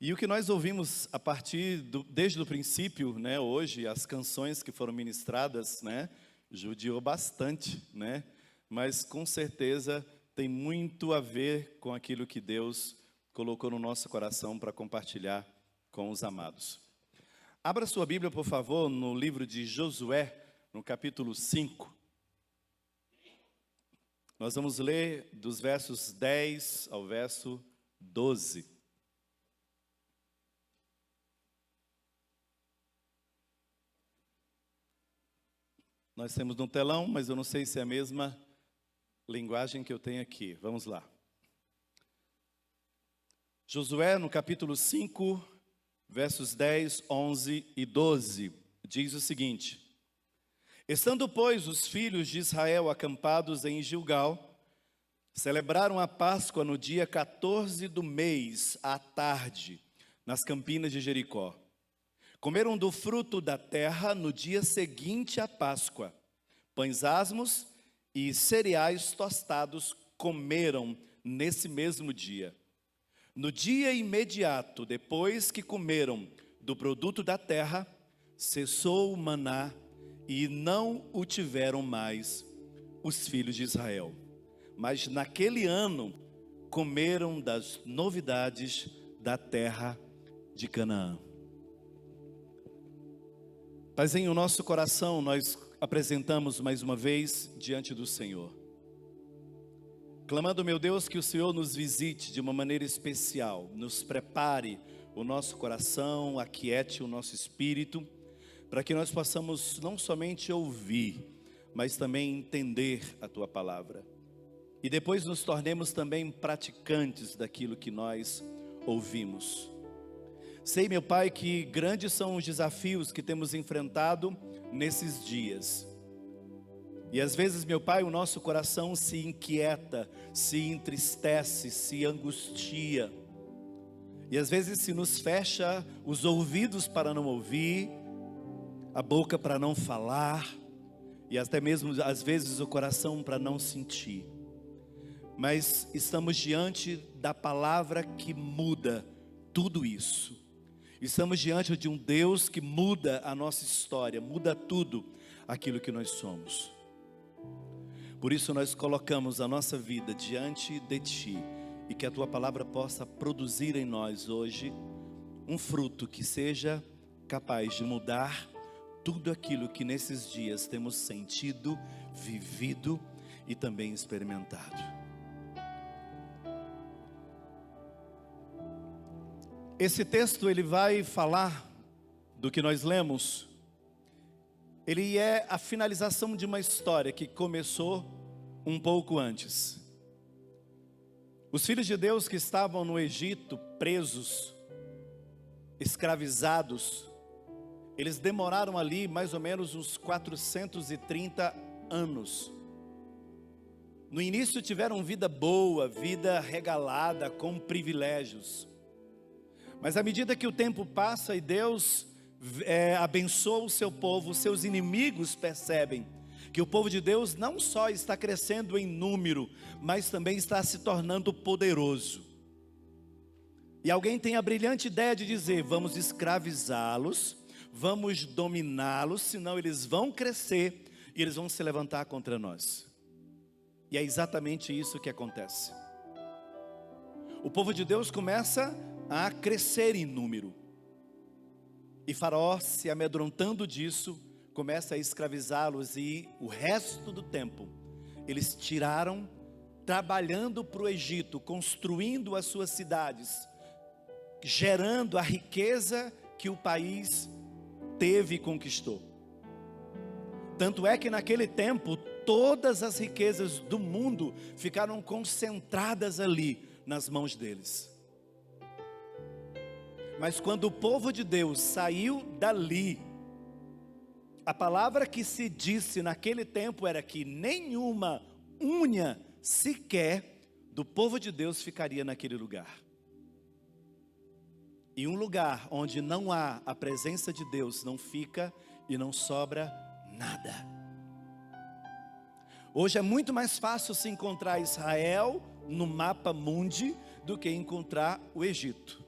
E o que nós ouvimos desde o princípio, né, hoje, as canções que foram ministradas, né, judiou bastante, né, mas com certeza tem muito a ver com aquilo que Deus colocou no nosso coração para compartilhar com os amados. Abra sua Bíblia, por favor, no livro de Josué, no capítulo 5. Nós vamos ler dos versos 10 ao verso 12. Nós temos no telão, mas eu não sei se é a mesma linguagem que eu tenho aqui. Vamos lá. Josué, no capítulo 5, versos 10, 11 e 12, diz o seguinte: Estando, pois, os filhos de Israel acampados em Gilgal, celebraram a Páscoa no dia 14 do mês, à tarde, nas campinas de Jericó. Comeram do fruto da terra no dia seguinte à Páscoa. Pães asmos e cereais tostados comeram nesse mesmo dia. No dia imediato, depois que comeram do produto da terra, cessou o maná e não o tiveram mais os filhos de Israel. Mas naquele ano comeram das novidades da terra de Canaã. Mas em o nosso coração nós apresentamos mais uma vez diante do Senhor, clamando, meu Deus, que o Senhor nos visite de uma maneira especial, nos prepare o nosso coração, aquiete o nosso espírito, para que nós possamos não somente ouvir, mas também entender a Tua palavra. E depois nos tornemos também praticantes daquilo que nós ouvimos. Sei, meu Pai, que grandes são os desafios que temos enfrentado nesses dias. E às vezes, meu Pai, o nosso coração se inquieta, se entristece, se angustia. E às vezes se nos fecha os ouvidos para não ouvir, a boca para não falar, e até mesmo às vezes o coração para não sentir. Mas estamos diante da palavra que muda tudo isso. Estamos diante de um Deus que muda a nossa história, muda tudo aquilo que nós somos. Por isso nós colocamos a nossa vida diante de Ti, e que a Tua palavra possa produzir em nós hoje um fruto que seja capaz de mudar tudo aquilo que nesses dias temos sentido, vivido e também experimentado. Esse texto ele vai falar do que nós lemos. Ele é a finalização de uma história que começou um pouco antes. Os filhos de Deus que estavam no Egito, presos, escravizados, eles demoraram ali mais ou menos uns 430 anos. No início tiveram vida boa, vida regalada, com privilégios. Mas à medida que o tempo passa e Deus abençoa o seu povo, seus inimigos percebem que o povo de Deus não só está crescendo em número, mas também está se tornando poderoso. E alguém tem a brilhante ideia de dizer: vamos escravizá-los, vamos dominá-los, senão eles vão crescer e eles vão se levantar contra nós. E é exatamente isso que acontece. O povo de Deus começa a crescer em número. E Faraó, se amedrontando disso, começa a escravizá-los, e o resto do tempo eles tiraram, trabalhando para o Egito, construindo as suas cidades, gerando a riqueza que o país teve e conquistou. Tanto é que naquele tempo todas as riquezas do mundo ficaram concentradas ali nas mãos deles. Mas quando o povo de Deus saiu dali, a palavra que se disse naquele tempo era que nenhuma unha sequer do povo de Deus ficaria naquele lugar. E um lugar onde não há a presença de Deus não fica e não sobra nada. Hoje é muito mais fácil se encontrar Israel no mapa mundi do que encontrar o Egito.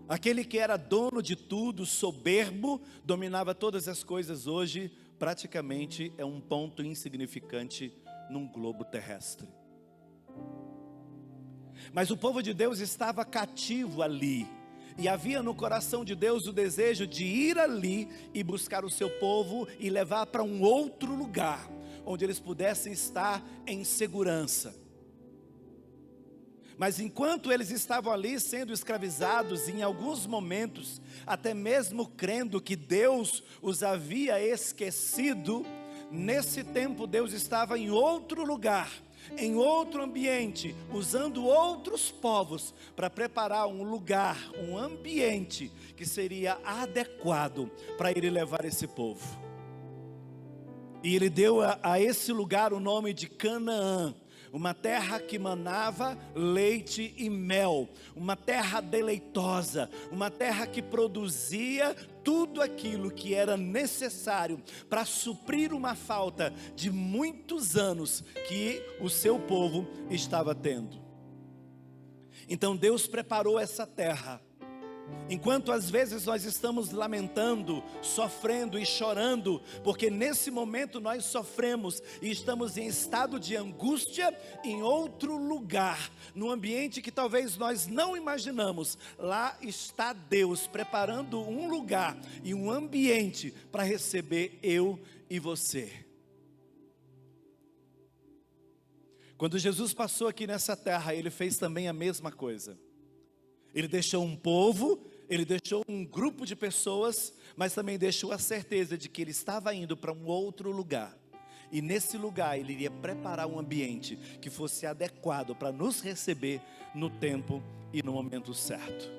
Aquele que era dono de tudo, soberbo, dominava todas as coisas, hoje praticamente é um ponto insignificante num globo terrestre. Mas o povo de Deus estava cativo ali, e havia no coração de Deus o desejo de ir ali e buscar o seu povo e levar para um outro lugar, onde eles pudessem estar em segurança. Mas enquanto eles estavam ali sendo escravizados, em alguns momentos, até mesmo crendo que Deus os havia esquecido, nesse tempo Deus estava em outro lugar, em outro ambiente, usando outros povos para preparar um lugar, um ambiente que seria adequado para ele levar esse povo. E ele deu a esse lugar o nome de Canaã, uma terra que manava leite e mel, uma terra deleitosa, uma terra que produzia tudo aquilo que era necessário para suprir uma falta de muitos anos que o seu povo estava tendo. Então Deus preparou essa terra. Enquanto às vezes nós estamos lamentando, sofrendo e chorando, porque nesse momento nós sofremos e estamos em estado de angústia em outro lugar, num ambiente que talvez nós não imaginamos, lá está Deus preparando um lugar e um ambiente para receber eu e você. Quando Jesus passou aqui nessa terra, Ele fez também a mesma coisa. Ele deixou um povo, Ele deixou um grupo de pessoas, mas também deixou a certeza de que Ele estava indo para um outro lugar. E nesse lugar Ele iria preparar um ambiente que fosse adequado para nos receber no tempo e no momento certo.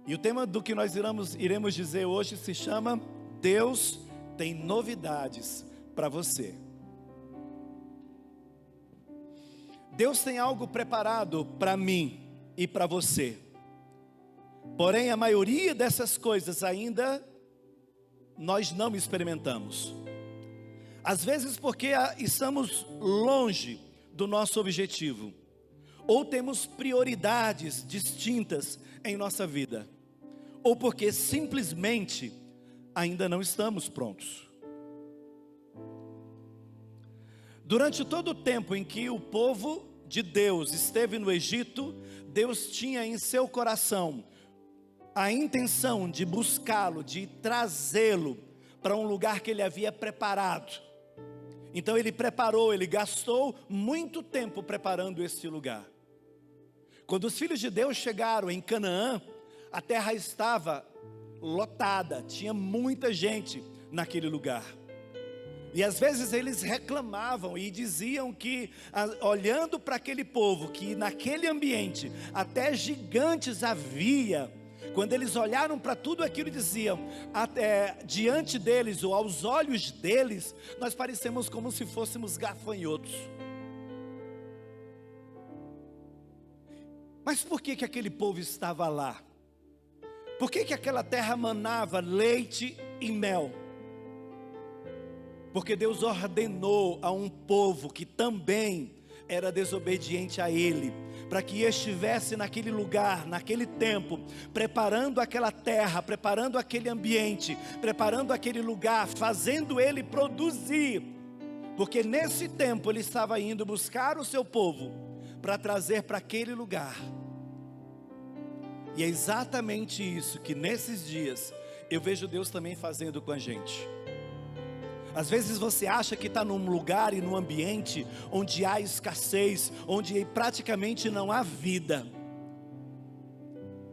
E o tema do que nós iremos dizer hoje se chama Deus tem novidades para você. Deus tem algo preparado para mim e para você. Porém, a maioria dessas coisas ainda nós não experimentamos. Às vezes porque estamos longe do nosso objetivo, ou temos prioridades distintas em nossa vida, ou porque simplesmente ainda não estamos prontos. Durante todo o tempo em que o povo de Deus esteve no Egito, Deus tinha em seu coração a intenção de buscá-lo, de trazê-lo para um lugar que Ele havia preparado. Então Ele preparou, Ele gastou muito tempo preparando esse lugar. Quando os filhos de Deus chegaram em Canaã, a terra estava lotada, tinha muita gente naquele lugar. E às vezes eles reclamavam e diziam que, olhando para aquele povo, que naquele ambiente até gigantes havia. Quando eles olharam para tudo aquilo, diziam, até diante deles ou aos olhos deles, nós parecemos como se fôssemos gafanhotos. Mas por que aquele povo estava lá? Por que aquela terra manava leite e mel? Porque Deus ordenou a um povo que também era desobediente a Ele, para que estivesse naquele lugar, naquele tempo, preparando aquela terra, preparando aquele ambiente, preparando aquele lugar, fazendo ele produzir, porque nesse tempo ele estava indo buscar o seu povo, para trazer para aquele lugar. E é exatamente isso que nesses dias, eu vejo Deus também fazendo com a gente. Às vezes você acha que está num lugar e num ambiente onde há escassez, onde praticamente não há vida.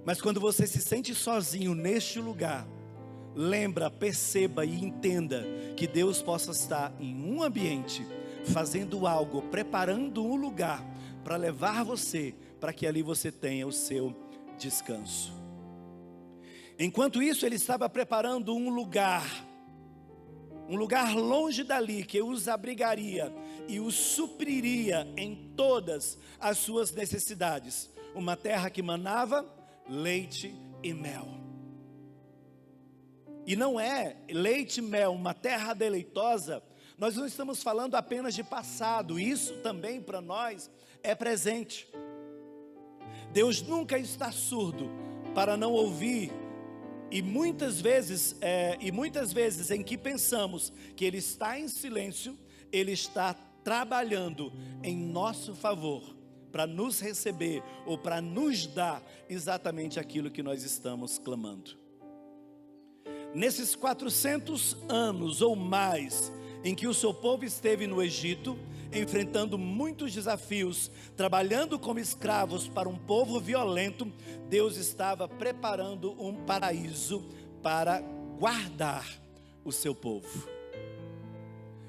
Mas quando você se sente sozinho neste lugar, lembra, perceba e entenda que Deus possa estar em um ambiente, fazendo algo, preparando um lugar para levar você, para que ali você tenha o seu descanso. Enquanto isso, Ele estava preparando um lugar longe dali, que os abrigaria e os supriria em todas as suas necessidades. Uma terra que manava leite e mel. E não é leite e mel, uma terra deleitosa. Nós não estamos falando apenas de passado, isso também para nós é presente. Deus nunca está surdo para não ouvir, e muitas vezes em que pensamos que Ele está em silêncio, Ele está trabalhando em nosso favor, para nos receber, ou para nos dar exatamente aquilo que nós estamos clamando. Nesses 400 anos ou mais, em que o seu povo esteve no Egito, enfrentando muitos desafios, trabalhando como escravos para um povo violento, Deus estava preparando um paraíso para guardar o seu povo.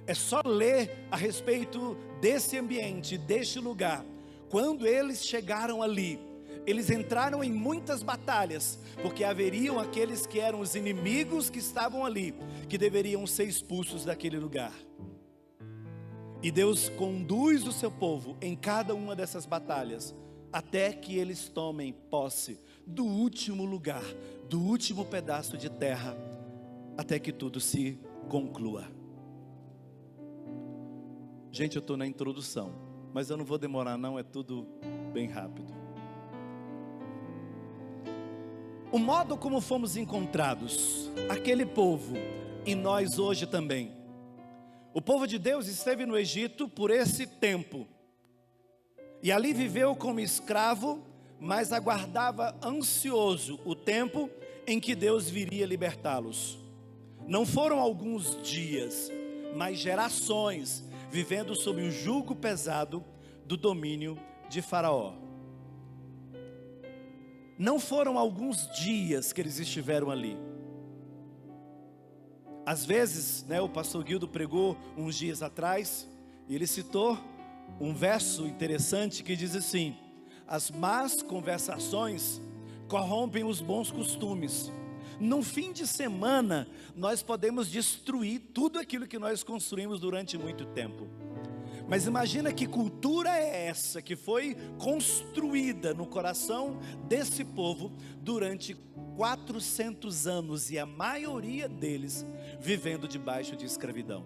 É só ler a respeito desse ambiente, deste lugar. Quando eles chegaram ali, eles entraram em muitas batalhas, porque haveriam aqueles que eram os inimigos que estavam ali, que deveriam ser expulsos daquele lugar. E Deus conduz o seu povo em cada uma dessas batalhas, até que eles tomem posse do último lugar, do último pedaço de terra, até que tudo se conclua. Gente, eu estou na introdução, mas eu não vou demorar não, é tudo bem rápido. O modo como fomos encontrados, aquele povo, e nós hoje também. O povo de Deus esteve no Egito por esse tempo, e ali viveu como escravo, mas aguardava ansioso o tempo em que Deus viria libertá-los. Não foram alguns dias, mas gerações, vivendo sob o jugo pesado do domínio de Faraó. Não foram alguns dias que eles estiveram ali. Às vezes, o pastor Guildo pregou uns dias atrás, e ele citou um verso interessante que diz assim: as más conversações corrompem os bons costumes. Num fim de semana, nós podemos destruir tudo aquilo que nós construímos durante muito tempo. Mas imagina que cultura é essa que foi construída no coração desse povo durante 400 anos, e a maioria deles vivendo debaixo de escravidão.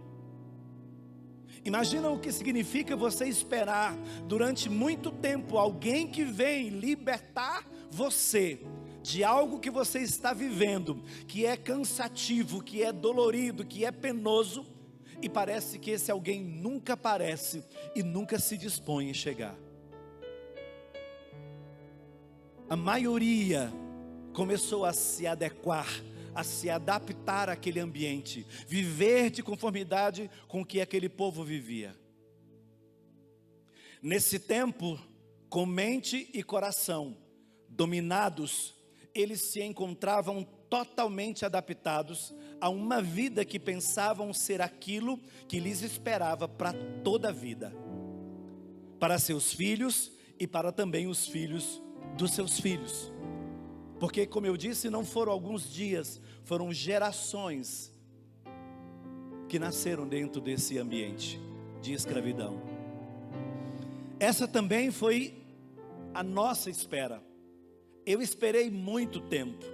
Imagina o que significa você esperar durante muito tempo alguém que vem libertar você de algo que você está vivendo, que é cansativo, que é dolorido, que é penoso, e parece que esse alguém nunca aparece e nunca se dispõe a chegar. A maioria começou a se adequar, a se adaptar àquele ambiente, viver de conformidade com o que aquele povo vivia. Nesse tempo, com mente e coração dominados, eles se encontravam totalmente adaptados a uma vida que pensavam ser aquilo que lhes esperava para toda a vida, para seus filhos e para também os filhos dos seus filhos. Porque, como eu disse, não foram alguns dias, foram gerações que nasceram dentro desse ambiente de escravidão. Essa também foi a nossa espera. Eu esperei muito tempo.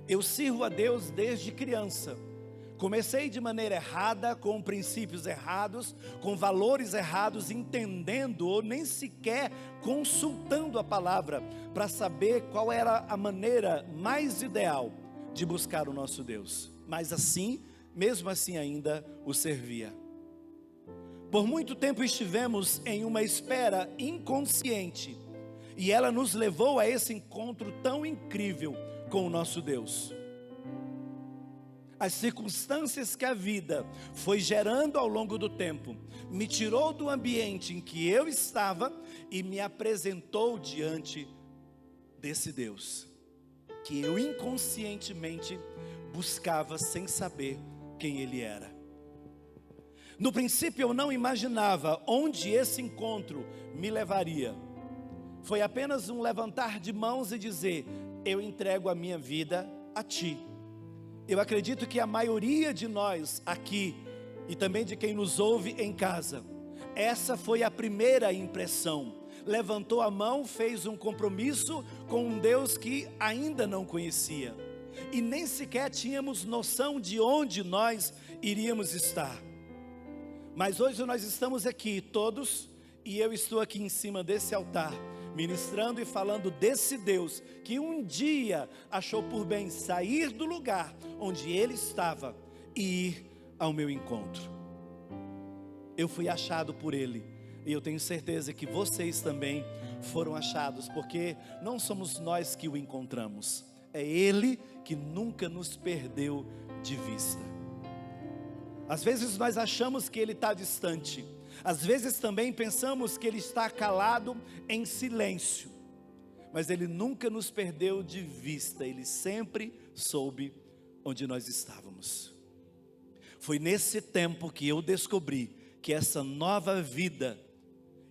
Eu sirvo a Deus desde criança. Comecei de maneira errada, com princípios errados, com valores errados, entendendo ou nem sequer consultando a palavra para saber qual era a maneira mais ideal de buscar o nosso Deus. Mas assim, mesmo assim ainda o servia. Por muito tempo estivemos em uma espera inconsciente, e ela nos levou a esse encontro tão incrível com o nosso Deus. As circunstâncias que a vida foi gerando ao longo do tempo, me tirou do ambiente em que eu estava e me apresentou diante desse Deus, que eu inconscientemente buscava sem saber quem Ele era. No princípio eu não imaginava onde esse encontro me levaria. Foi apenas um levantar de mãos e dizer: eu entrego a minha vida a Ti. Eu acredito que a maioria de nós aqui, e também de quem nos ouve em casa, essa foi a primeira impressão. Levantou a mão, fez um compromisso com um Deus que ainda não conhecia, e nem sequer tínhamos noção de onde nós iríamos estar. Mas hoje nós estamos aqui todos, e eu estou aqui em cima desse altar, ministrando e falando desse Deus que um dia achou por bem sair do lugar onde ele estava e ir ao meu encontro. Eu fui achado por ele, e eu tenho certeza que vocês também foram achados, porque não somos nós que o encontramos, é ele que nunca nos perdeu de vista. Às vezes nós achamos que ele está distante, às vezes também pensamos que ele está calado em silêncio, mas ele nunca nos perdeu de vista, ele sempre soube onde nós estávamos. Foi nesse tempo que eu descobri que essa nova vida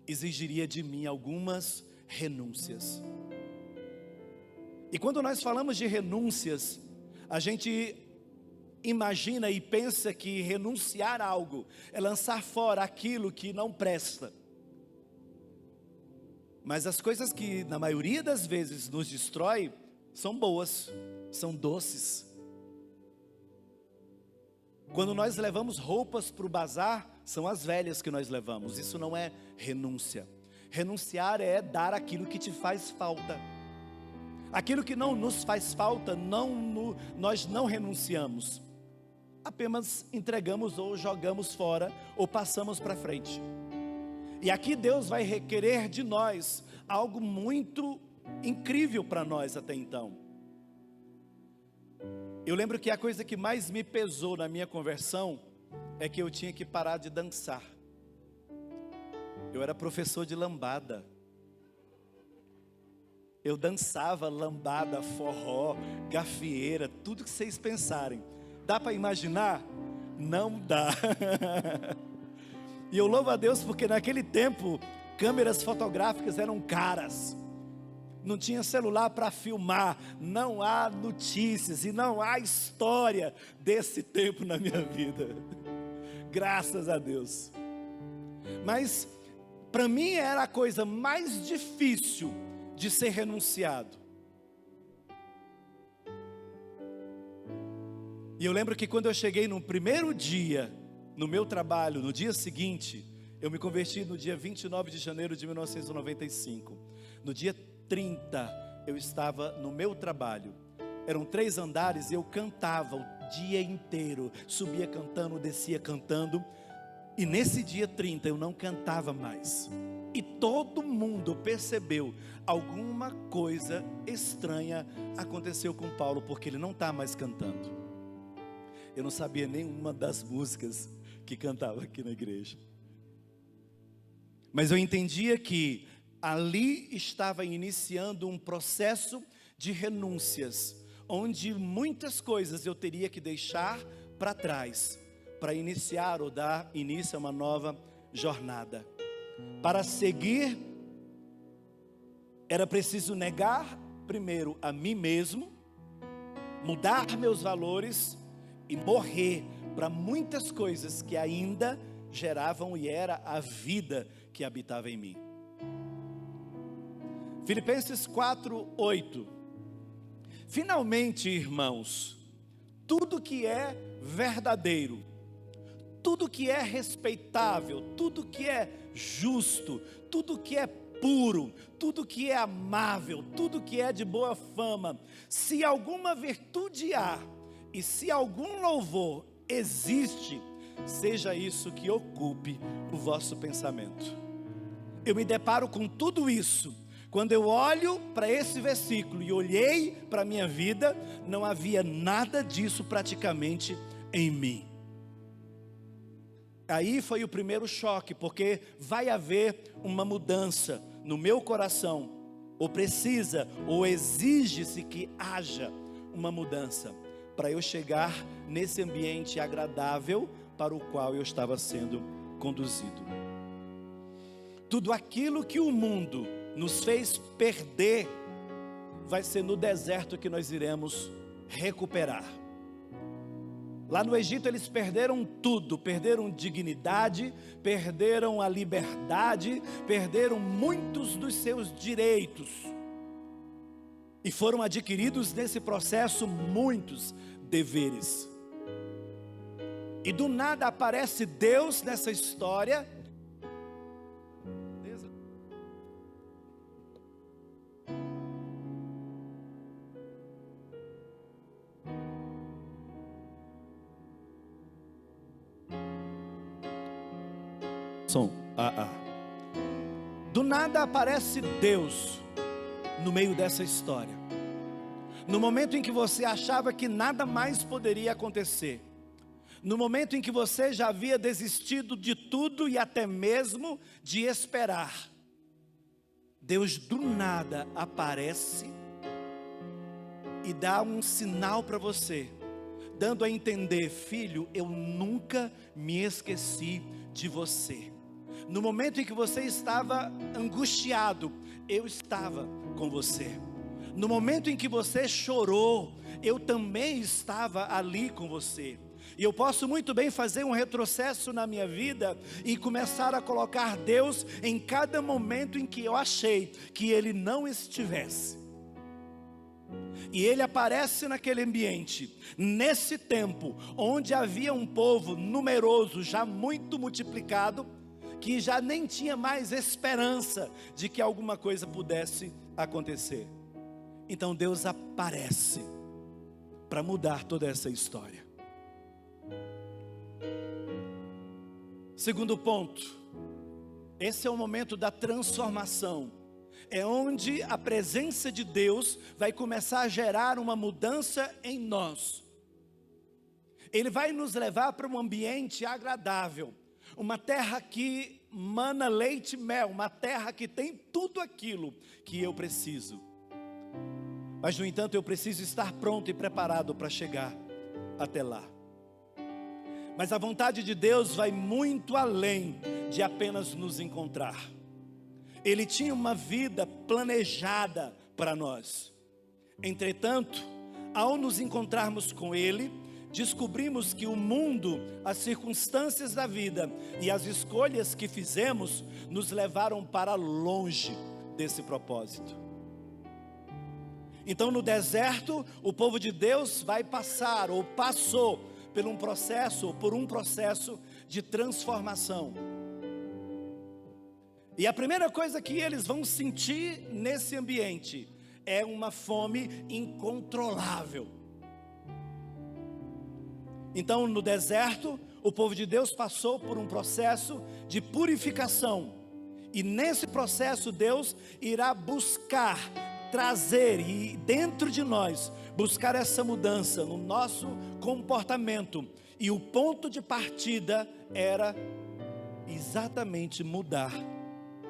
exigiria de mim algumas renúncias. E quando nós falamos de renúncias, a gente imagina e pensa que renunciar a algo é lançar fora aquilo que não presta. Mas as coisas que na maioria das vezes nos destrói são boas, são doces. Quando nós levamos roupas para o bazar, são as velhas que nós levamos. Isso não é renúncia. Renunciar é dar aquilo que te faz falta. Aquilo que não nos faz falta, nós não renunciamos. Apenas entregamos ou jogamos fora, ou passamos para frente. E aqui Deus vai requerer de nós algo muito incrível para nós até então. Eu lembro que a coisa que mais me pesou na minha conversão é que eu tinha que parar de dançar. Eu era professor de lambada. Eu dançava lambada, forró, gafieira, tudo que vocês pensarem. Dá para imaginar? Não dá. E eu louvo a Deus porque naquele tempo câmeras fotográficas eram caras. Não tinha celular para filmar, não há notícias e não há história desse tempo na minha vida. Graças a Deus. Mas para mim era a coisa mais difícil de ser renunciado. E eu lembro que quando eu cheguei no primeiro dia, no meu trabalho, no dia seguinte, eu me converti no dia 29 de janeiro de 1995. No dia 30, eu estava no meu trabalho. Eram 3 andares e eu cantava o dia inteiro. Subia cantando, descia cantando. E nesse dia 30 eu não cantava mais. E todo mundo percebeu alguma coisa estranha aconteceu com Paulo, porque ele não está mais cantando. Eu não sabia nenhuma das músicas que cantava aqui na igreja. Mas eu entendia que ali estava iniciando um processo de renúncias, onde muitas coisas eu teria que deixar para trás, para iniciar ou dar início a uma nova jornada. Para seguir, era preciso negar primeiro a mim mesmo, mudar meus valores e morrer para muitas coisas que ainda geravam e era a vida que habitava em mim. Filipenses 4:8. Finalmente, irmãos, tudo que é verdadeiro, tudo que é respeitável, tudo que é justo, tudo que é puro, tudo que é amável, tudo que é de boa fama, se alguma virtude há e se algum louvor existe, seja isso que ocupe o vosso pensamento. Eu me deparo com tudo isso. Quando eu olho para esse versículo e olhei para a minha vida, não havia nada disso praticamente em mim. Aí foi o primeiro choque, porque vai haver uma mudança no meu coração, ou precisa, ou exige-se que haja uma mudança, para eu chegar nesse ambiente agradável para o qual eu estava sendo conduzido. Tudo aquilo que o mundo nos fez perder, vai ser no deserto que nós iremos recuperar. Lá no Egito eles perderam tudo, perderam dignidade, perderam a liberdade, perderam muitos dos seus direitos. E foram adquiridos nesse processo muitos deveres. E do nada aparece Deus nessa história. Do nada aparece Deus no meio dessa história. No momento em que você achava que nada mais poderia acontecer, no momento em que você já havia desistido de tudo e até mesmo de esperar, Deus do nada aparece e dá um sinal para você, dando a entender: filho, eu nunca me esqueci de você. No momento em que você estava angustiado, eu estava com você. No momento em que você chorou, eu também estava ali com você. E eu posso muito bem fazer um retrocesso na minha vida e começar a colocar Deus em cada momento em que eu achei que Ele não estivesse. E Ele aparece naquele ambiente, nesse tempo, onde havia um povo numeroso, já muito multiplicado, que já nem tinha mais esperança de que alguma coisa pudesse acontecer. Então Deus aparece para mudar toda essa história. Segundo ponto, esse é o momento da transformação. É onde a presença de Deus vai começar a gerar uma mudança em nós. Ele vai nos levar para um ambiente agradável, uma terra que mana leite e mel, uma terra que tem tudo aquilo que eu preciso. Mas no entanto eu preciso estar pronto e preparado para chegar até lá. Mas a vontade de Deus vai muito além de apenas nos encontrar. Ele tinha uma vida planejada para nós. Entretanto, ao nos encontrarmos com Ele, descobrimos que o mundo, as circunstâncias da vida e as escolhas que fizemos nos levaram para longe desse propósito. Então no deserto, o povo de Deus vai passar, ou passou, por um processo de transformação. E a primeira coisa que eles vão sentir nesse ambiente é uma fome incontrolável. Então no deserto, o povo de Deus passou por um processo de purificação. E nesse processo Deus irá buscar trazer e dentro de nós, buscar essa mudança no nosso comportamento. E o ponto de partida era exatamente mudar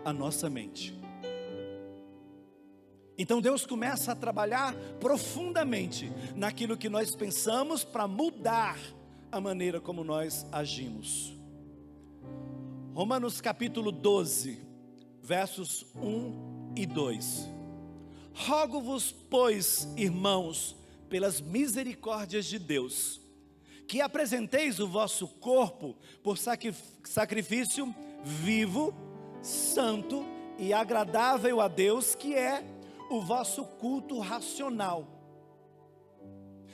a nossa mente. Então Deus começa a trabalhar profundamente naquilo que nós pensamos para mudar a maneira como nós agimos. Romanos capítulo 12, versos 1 e 2. Rogo-vos, pois, irmãos, pelas misericórdias de Deus, que apresenteis o vosso corpo por sacrifício vivo, santo e agradável a Deus, que é o vosso culto racional.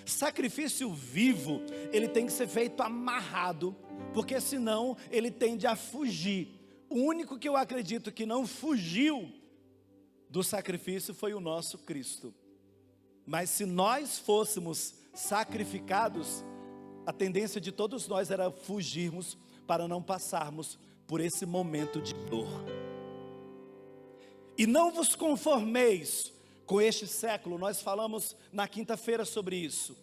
Sacrifício vivo, ele tem que ser feito amarrado, porque senão ele tende a fugir. O único que eu acredito que não fugiu do sacrifício foi o nosso Cristo. Mas se nós fôssemos sacrificados, a tendência de todos nós era fugirmos para não passarmos por esse momento de dor. E não vos conformeis com este século. Nós falamos na quinta-feira sobre isso.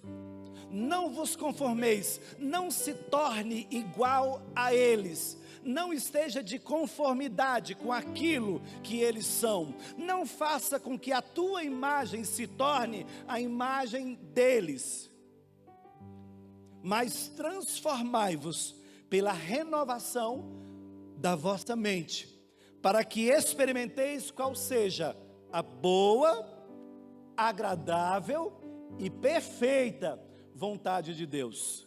Não vos conformeis, não se torne igual a eles. Não esteja de conformidade com aquilo que eles são. Não faça com que a tua imagem se torne a imagem deles. Mas transformai-vos pela renovação da vossa mente, para que experimenteis qual seja a boa, agradável e perfeita vontade de Deus.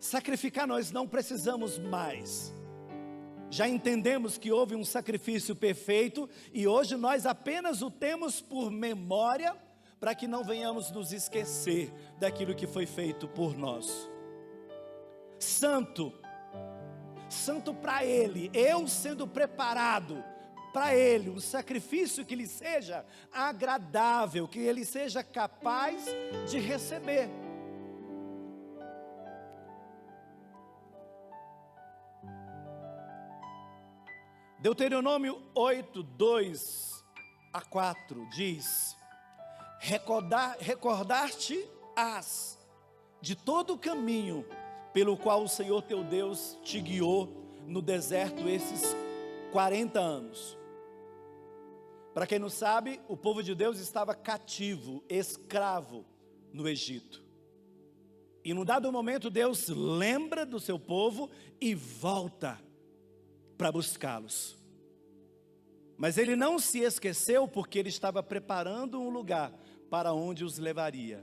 Sacrificar nós não precisamos mais. Já entendemos que houve um sacrifício perfeito e hoje nós apenas o temos por memória, para que não venhamos nos esquecer daquilo que foi feito por nós. Santo para Ele, eu sendo preparado para Ele, um sacrifício que lhe seja agradável, que Ele seja capaz de receber. Deuteronômio 8, 2 a 4 diz: recordar-te-ás de todo o caminho pelo qual o Senhor teu Deus te guiou no deserto esses 40 anos. Para quem não sabe, o povo de Deus estava cativo, escravo no Egito. E num dado momento Deus lembra do seu povo e volta para buscá-los. Mas ele não se esqueceu, porque ele estava preparando um lugar para onde os levaria.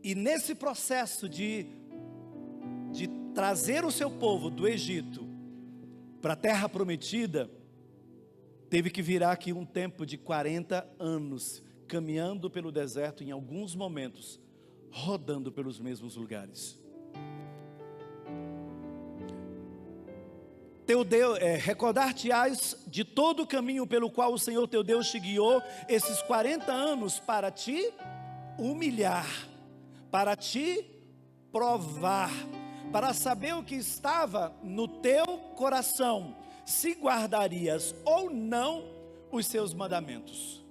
E nesse processo de trazer o seu povo do Egito para a terra prometida, teve que virar aqui um tempo de 40 anos, caminhando pelo deserto, em alguns momentos, rodando pelos mesmos lugares. Recordar-te-ás de todo o caminho pelo qual o Senhor teu Deus te guiou esses 40 anos, para te humilhar, para te provar, para saber o que estava no teu coração, se guardarias ou não os seus mandamentos.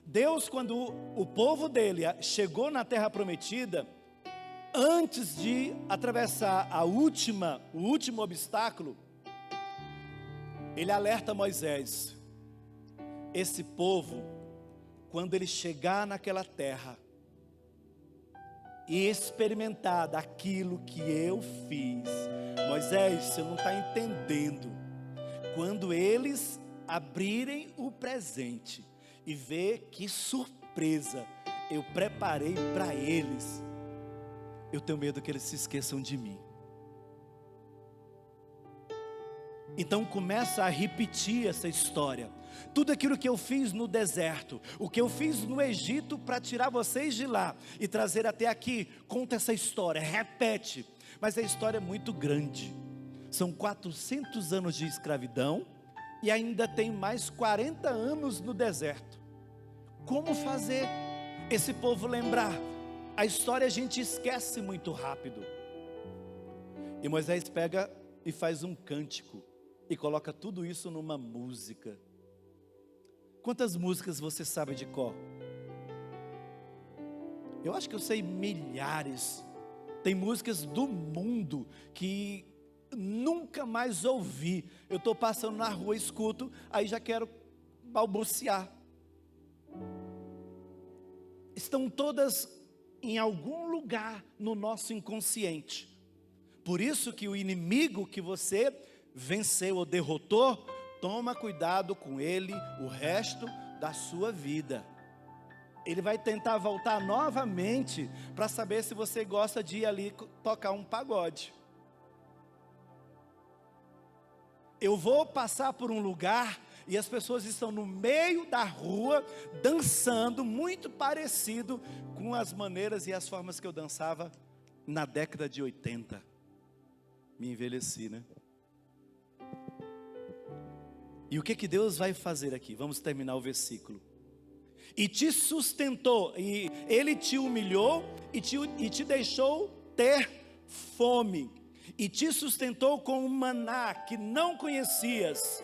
Deus, quando o povo dele chegou na terra prometida, antes de atravessar o último obstáculo, ele alerta Moisés: esse povo, quando ele chegar naquela terra e experimentar daquilo que eu fiz, Moisés, você não está entendendo, quando eles abrirem o presente e ver que surpresa eu preparei para eles, eu tenho medo que eles se esqueçam de mim. Então começa a repetir essa história. Tudo aquilo que eu fiz no deserto, o que eu fiz no Egito para tirar vocês de lá e trazer até aqui, conta essa história, repete. Mas a história é muito grande. São 400 anos de escravidão e ainda tem mais 40 anos no deserto. Como fazer esse povo lembrar? A história a gente esquece muito rápido. E Moisés pega e faz um cântico e coloca tudo isso numa música. Quantas músicas você sabe de cor? Eu acho que eu sei milhares. Tem músicas do mundo que nunca mais ouvi. Eu estou passando na rua, escuto, aí já quero balbuciar. Estão todas em algum lugar no nosso inconsciente. Por isso que o inimigo que você venceu ou derrotou, toma cuidado com ele o resto da sua vida. Ele vai tentar voltar novamente para saber se você gosta de ir ali tocar um pagode. Eu vou passar por um lugar e as pessoas estão no meio da rua dançando, muito parecido com as maneiras e as formas que eu dançava na década de 80. Me envelheci, né? E o que Deus vai fazer aqui? Vamos terminar o versículo. E te sustentou, e ele te humilhou e te deixou ter fome, e te sustentou com um maná que não conhecias,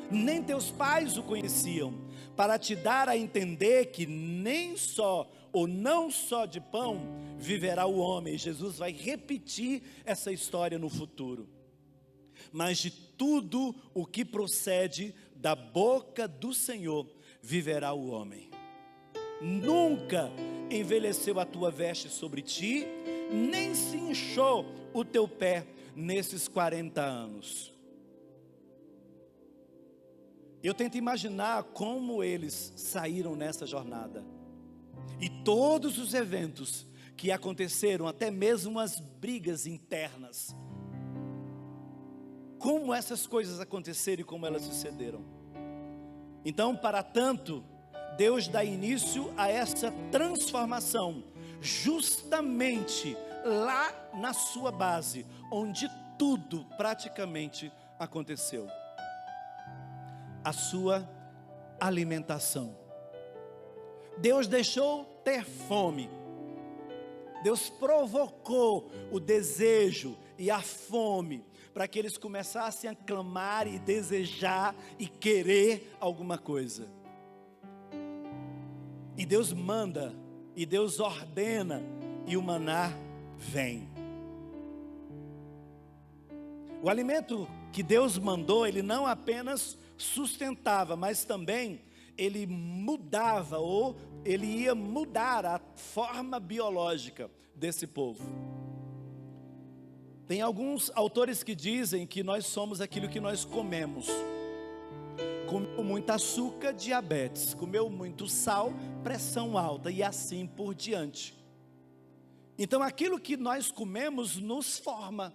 nem teus pais o conheciam, para te dar a entender que nem só ou não só de pão viverá o homem. Jesus vai repetir essa história no futuro. Mas de tudo o que procede da boca do Senhor viverá o homem. Nunca envelheceu a tua veste sobre ti, nem se inchou o teu pé nesses 40 anos. Eu tento imaginar como eles saíram nessa jornada. E todos os eventos que aconteceram, até mesmo as brigas internas. Como essas coisas aconteceram e como elas sucederam. Então, para tanto, Deus dá início a essa transformação, justamente lá na sua base, onde tudo praticamente aconteceu. A sua alimentação. Deus deixou ter fome. Deus provocou o desejo e a fome para que eles começassem a clamar e desejar e querer alguma coisa. E Deus manda, e Deus ordena, e o maná vem. O alimento que Deus mandou, ele não apenas sustentava, mas também ele mudava, ou ele ia mudar a forma biológica desse povo. Tem alguns autores que dizem que nós somos aquilo que nós comemos. Comeu muito açúcar, diabetes. Comeu muito sal, pressão alta, e assim por diante. Então aquilo que nós comemos nos forma.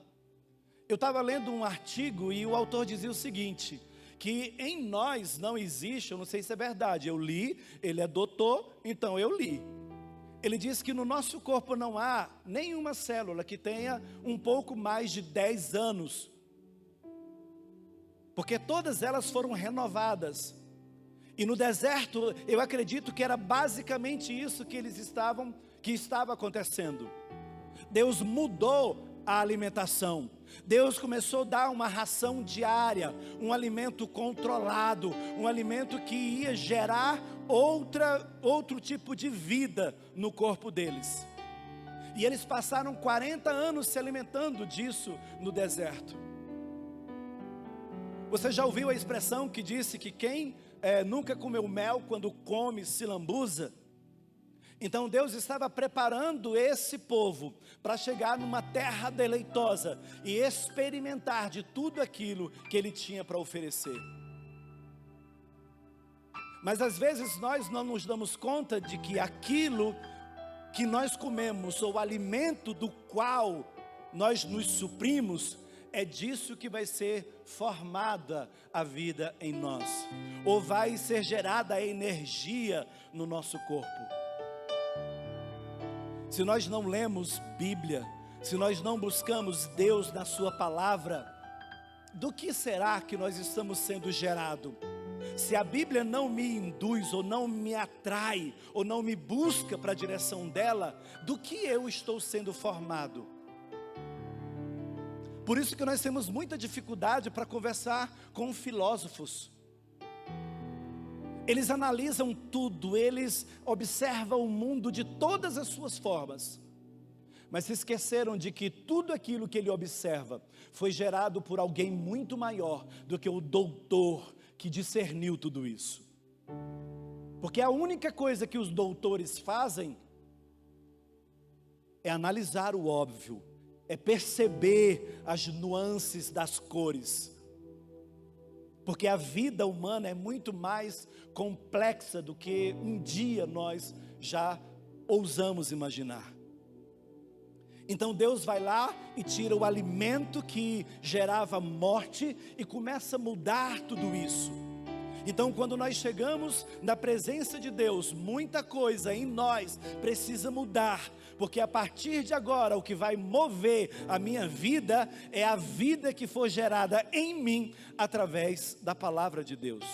Eu estava lendo um artigo e o autor dizia o seguinte, que em nós não existe, eu não sei se é verdade, eu li, ele é doutor, então eu li. Ele diz que no nosso corpo não há nenhuma célula que tenha um pouco mais de 10 anos. Porque todas elas foram renovadas. E no deserto, eu acredito que era basicamente isso que estava acontecendo. Deus mudou a alimentação. Deus começou a dar uma ração diária, um alimento controlado, um alimento que ia gerar outro tipo de vida no corpo deles. E eles passaram 40 anos se alimentando disso no deserto. Você já ouviu a expressão que disse que quem nunca comeu mel, quando come se lambuza? Então Deus estava preparando esse povo para chegar numa terra deleitosa e experimentar de tudo aquilo que Ele tinha para oferecer. Mas às vezes nós não nos damos conta de que aquilo que nós comemos, ou o alimento do qual nós nos suprimos, é disso que vai ser formada a vida em nós, ou vai ser gerada a energia no nosso corpo. Se nós não lemos Bíblia, se nós não buscamos Deus na sua palavra, do que será que nós estamos sendo gerados? Se a Bíblia não me induz, ou não me atrai, ou não me busca para a direção dela, do que eu estou sendo formado? Por isso que nós temos muita dificuldade para conversar com filósofos. Eles analisam tudo, eles observam o mundo de todas as suas formas, mas se esqueceram de que tudo aquilo que ele observa foi gerado por alguém muito maior do que o doutor que discerniu tudo isso. Porque a única coisa que os doutores fazem é analisar o óbvio, é perceber as nuances das cores. Porque a vida humana é muito mais complexa do que um dia nós já ousamos imaginar. Então Deus vai lá e tira o alimento que gerava morte e começa a mudar tudo isso. Então quando nós chegamos na presença de Deus, muita coisa em nós precisa mudar. Porque a partir de agora o que vai mover a minha vida é a vida que for gerada em mim através da palavra de Deus.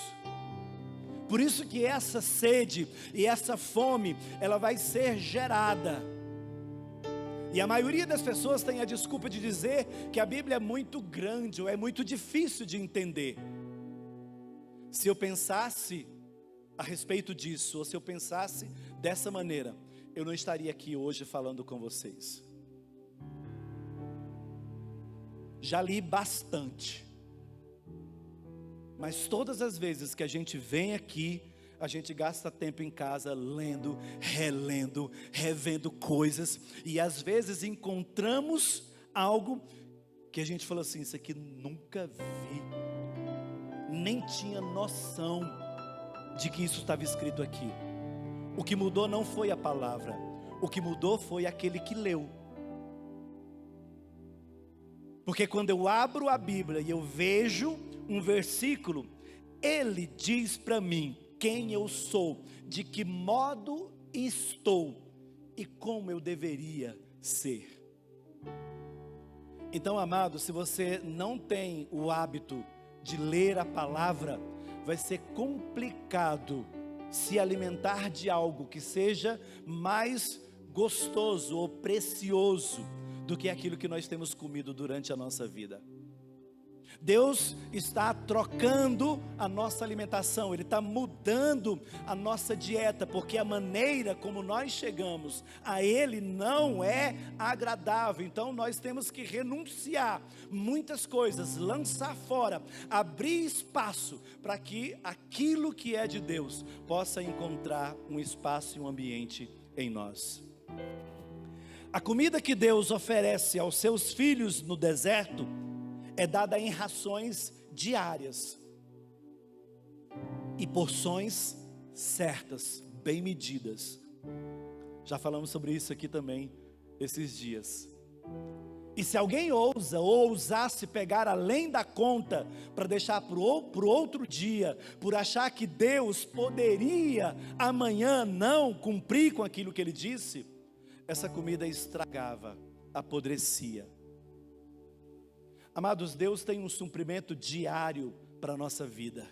Por isso que essa sede e essa fome, ela vai ser gerada. E a maioria das pessoas tem a desculpa de dizer que a Bíblia é muito grande ou é muito difícil de entender. Se eu pensasse a respeito disso, ou se eu pensasse dessa maneira, eu não estaria aqui hoje falando com vocês. Já li bastante, mas todas as vezes que a gente vem aqui, a gente gasta tempo em casa lendo, relendo, revendo coisas, e às vezes encontramos algo que a gente fala assim, isso aqui nunca vi, nem tinha noção de que isso estava escrito aqui. O que mudou não foi a palavra, o que mudou foi aquele que leu. Porque quando eu abro a Bíblia e eu vejo um versículo, ele diz para mim quem eu sou, de que modo estou e como eu deveria ser. Então, amado, se você não tem o hábito de ler a palavra, vai ser complicado se alimentar de algo que seja mais gostoso ou precioso do que aquilo que nós temos comido durante a nossa vida. Deus está trocando a nossa alimentação, Ele está mudando a nossa dieta, porque a maneira como nós chegamos a Ele não é agradável. Então nós temos que renunciar muitas coisas, lançar fora, abrir espaço para que aquilo que é de Deus possa encontrar um espaço e um ambiente em nós. A comida que Deus oferece aos seus filhos no deserto é dada em rações diárias e porções certas, bem medidas. Já falamos sobre isso aqui também esses dias. E se alguém ousa ou ousasse pegar além da conta para deixar para o outro dia, por achar que Deus poderia amanhã não cumprir com aquilo que Ele disse, essa comida estragava, apodrecia. Amados, Deus tem um suprimento diário para a nossa vida.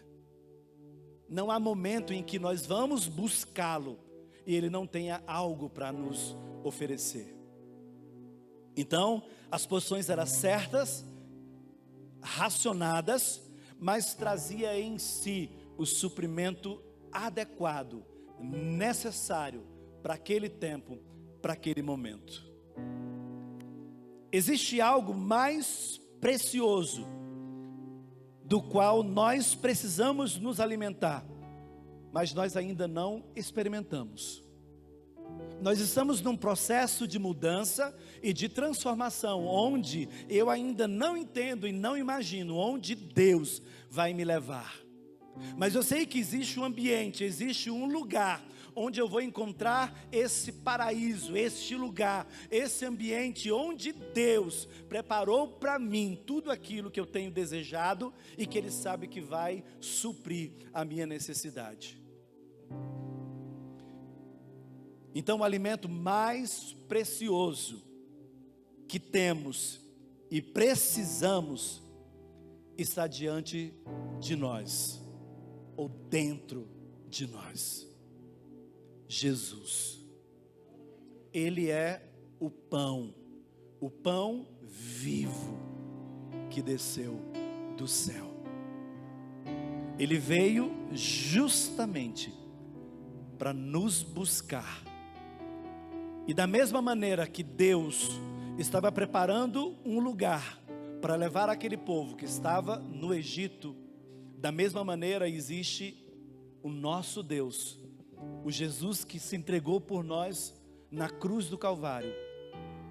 Não há momento em que nós vamos buscá-lo e Ele não tenha algo para nos oferecer. Então, as porções eram certas, racionadas, mas trazia em si o suprimento adequado, necessário para aquele tempo, para aquele momento. Existe algo mais precioso, do qual nós precisamos nos alimentar, mas nós ainda não experimentamos. Nós estamos num processo de mudança e de transformação, onde eu ainda não entendo e não imagino onde Deus vai me levar. Mas eu sei que existe um ambiente, existe um lugar onde eu vou encontrar esse paraíso, este lugar, esse ambiente onde Deus preparou para mim tudo aquilo que eu tenho desejado e que Ele sabe que vai suprir a minha necessidade. Então, o alimento mais precioso que temos e precisamos está diante de nós, ou dentro de nós. Jesus. Ele é o pão vivo que desceu do céu. Ele veio justamente para nos buscar. E da mesma maneira que Deus estava preparando um lugar para levar aquele povo que estava no Egito, da mesma maneira existe o nosso Deus, o Jesus que se entregou por nós na cruz do Calvário.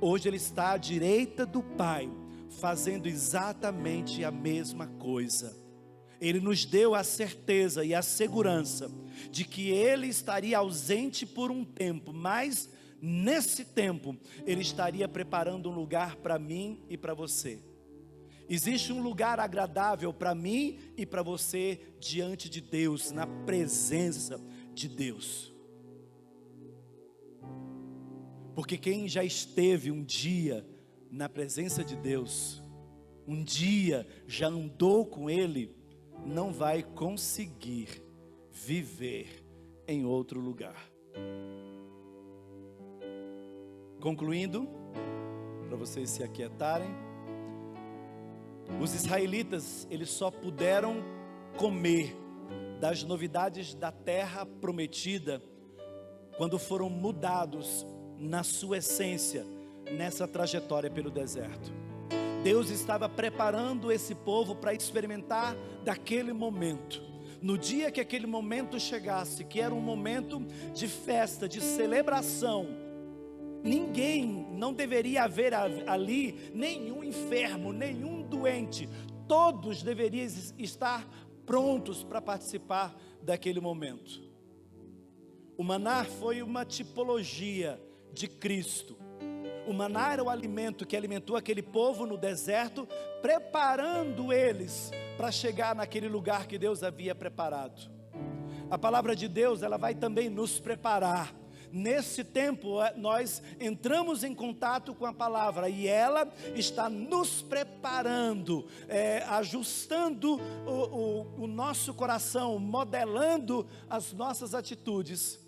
Hoje Ele está à direita do Pai, fazendo exatamente a mesma coisa. Ele nos deu a certeza e a segurança de que Ele estaria ausente por um tempo, mas nesse tempo Ele estaria preparando um lugar para mim e para você. Existe um lugar agradável para mim e para você diante de Deus, na presença de Deus. Porque quem já esteve um dia na presença de Deus, um dia já andou com Ele, não vai conseguir viver em outro lugar. Concluindo, para vocês se aquietarem, os israelitas, eles só puderam comer das novidades da terra prometida quando foram mudados na sua essência, nessa trajetória pelo deserto. Deus estava preparando esse povo para experimentar daquele momento. No dia que aquele momento chegasse, que era um momento de festa, de celebração, não deveria haver ali nenhum enfermo, nenhum doente. Todos deveriam estar prontos para participar daquele momento. O maná foi uma tipologia de Cristo. O maná era o alimento que alimentou aquele povo no deserto, preparando eles para chegar naquele lugar que Deus havia preparado. A palavra de Deus, ela vai também nos preparar. Nesse tempo nós entramos em contato com a palavra e ela está nos preparando, ajustando o nosso coração, modelando as nossas atitudes,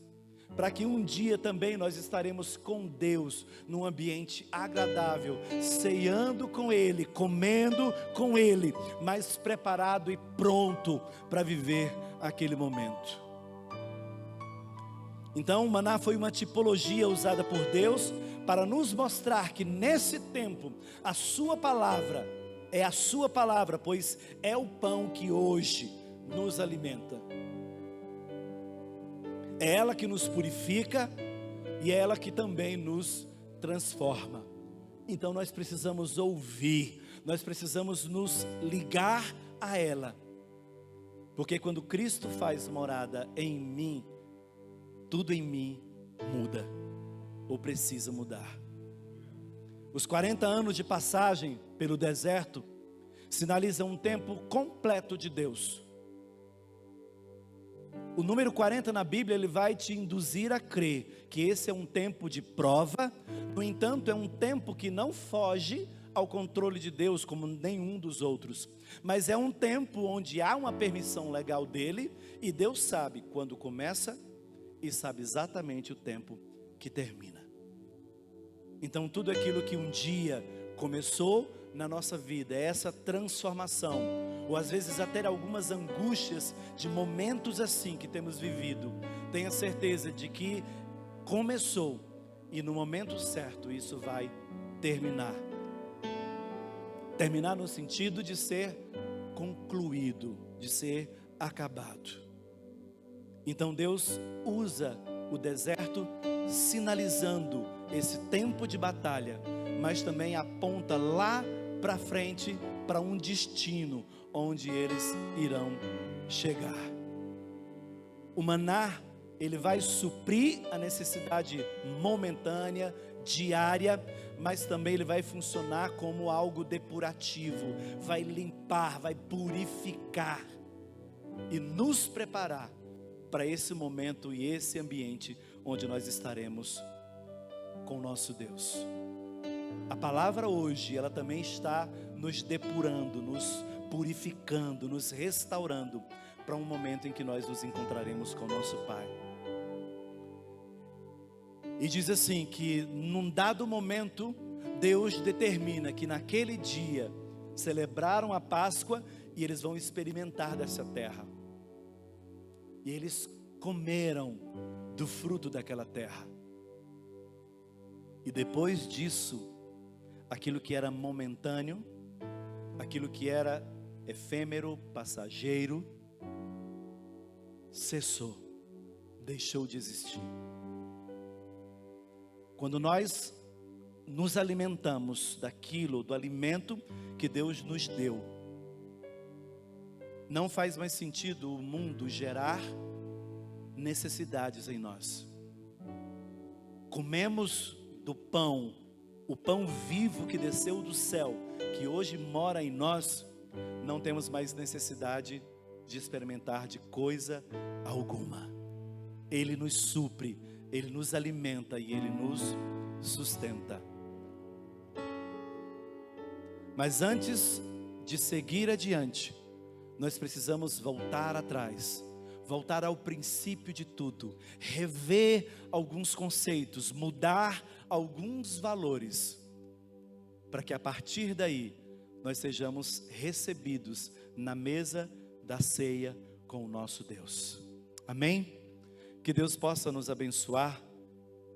para que um dia também nós estaremos com Deus, num ambiente agradável, ceando com Ele, comendo com Ele, mas preparado e pronto para viver aquele momento. Então, o maná foi uma tipologia usada por Deus para nos mostrar que nesse tempo, a sua palavra é a sua palavra, pois é o pão que hoje nos alimenta. É ela que nos purifica e é ela que também nos transforma. Então nós precisamos ouvir, nós precisamos nos ligar a ela. Porque quando Cristo faz morada em mim, tudo em mim muda, ou precisa mudar. Os 40 anos de passagem pelo deserto sinalizam um tempo completo de Deus. O número 40 na Bíblia, ele vai te induzir a crer que esse é um tempo de prova. No entanto, é um tempo que não foge ao controle de Deus como nenhum dos outros, mas é um tempo onde há uma permissão legal dele, e Deus sabe quando começa e sabe exatamente o tempo que termina. Então tudo aquilo que um dia começou na nossa vida, é essa transformação, ou às vezes até algumas angústias de momentos assim que temos vivido, tenha certeza de que começou e no momento certo isso vai terminar. Terminar no sentido de ser concluído, de ser acabado. Então Deus usa o deserto sinalizando esse tempo de batalha, mas também aponta lá para frente para um destino onde eles irão chegar. O maná, ele vai suprir a necessidade momentânea, diária, mas também ele vai funcionar como algo depurativo, vai limpar, vai purificar e nos preparar para esse momento e esse ambiente onde nós estaremos com o nosso Deus. A palavra hoje, ela também está nos depurando, nos purificando, nos restaurando para um momento em que nós nos encontraremos com o nosso Pai. E diz assim, que num dado momento, Deus determina que naquele dia celebraram a Páscoa e eles vão experimentar dessa terra. E eles comeram do fruto daquela terra. E depois disso, aquilo que era momentâneo, aquilo que era efêmero, passageiro, cessou, deixou de existir. Quando nós nos alimentamos daquilo, do alimento que Deus nos deu, não faz mais sentido o mundo gerar necessidades em nós. Comemos do pão, o pão vivo que desceu do céu, que hoje mora em nós, não temos mais necessidade de experimentar de coisa alguma. Ele nos supre, Ele nos alimenta e Ele nos sustenta. Mas antes de seguir adiante, nós precisamos voltar atrás, voltar ao princípio de tudo, rever alguns conceitos, mudar alguns valores, para que a partir daí nós sejamos recebidos na mesa da ceia com o nosso Deus. Amém? Que Deus possa nos abençoar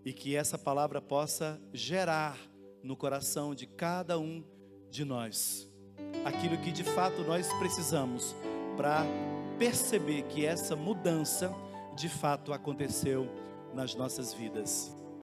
e que essa palavra possa gerar no coração de cada um de nós aquilo que de fato nós precisamos para perceber que essa mudança de fato aconteceu nas nossas vidas.